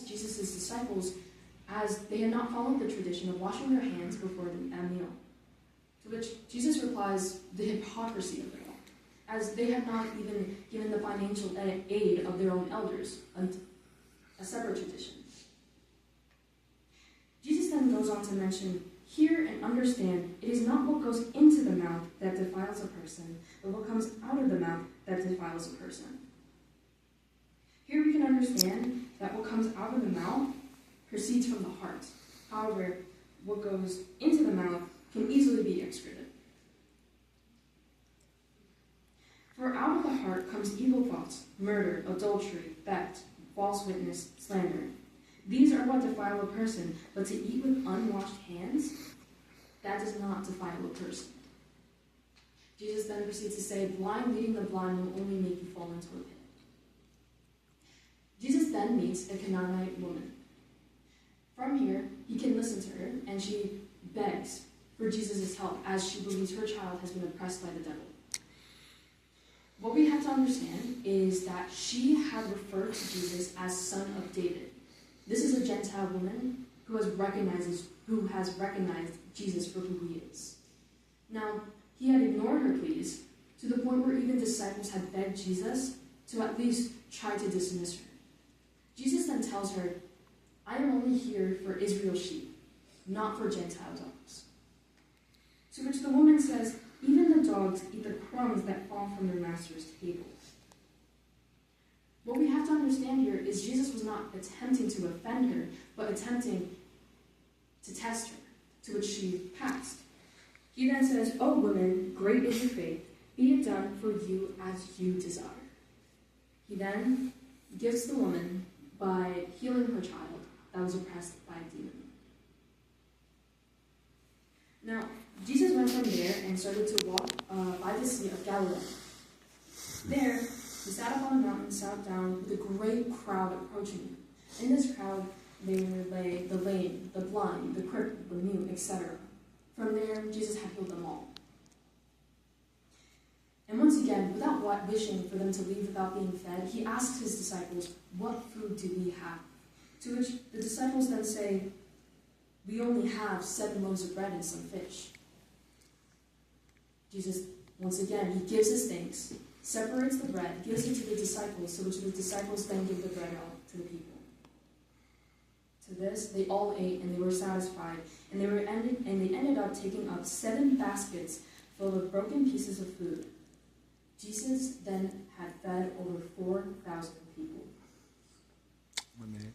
Jesus' disciples as they had not followed the tradition of washing their hands before a meal. To which Jesus replies, the hypocrisy of it all, as they had not even given the financial aid of their own elders, a separate tradition. Jesus then goes on to mention, hear and understand, it is not what goes into the mouth that defiles a person, but what comes out of the mouth that defiles a person. Here we can understand that what comes out of the mouth proceeds from the heart. However, what goes into the mouth can easily be excreted. For out of the heart comes evil thoughts, murder, adultery, theft, false witness, slander. These are what defile a person, but to eat with unwashed hands, that does not defile a person. Jesus then proceeds to say, blind leading the blind will only make you fall into a pit. Jesus then meets a Canaanite woman. From here, he can listen to her, and she begs for Jesus' help as she believes her child has been oppressed by the devil. What we have to understand is that she had referred to Jesus as son of David. This is a Gentile woman who has recognized Jesus for who he is. Now, he had ignored her pleas to the point where even disciples had begged Jesus to at least try to dismiss her. Jesus then tells her, I am only here for Israel's sheep, not for Gentile dogs. To which the woman says, even the dogs eat the crumbs that fall from their master's table. What we have to understand here is Jesus was not attempting to offend her, but attempting to test her, to which she passed. He then says, O woman, great is your faith, be it done for you as you desire. He then gifts the woman by healing her child that was oppressed by a demon. Now, Jesus went from there and started to walk by the Sea of Galilee. There, he sat up on a mountain, sat down with a great crowd approaching him. In this crowd, there lay the lame, the blind, the crippled, the mute, etc. From there, Jesus had healed them all. And once again, without wishing for them to leave without being fed, he asked his disciples, what food do we have? To which the disciples then say, we only have 7 loaves of bread and some fish. Jesus, once again, he gives his thanks, separates the bread, gives it to the disciples, to which the disciples then give the bread out to the people. To this, they all ate, and they were satisfied, and they ended up taking up 7 baskets full of broken pieces of food. Jesus then had fed over 4,000 people. 1 minute.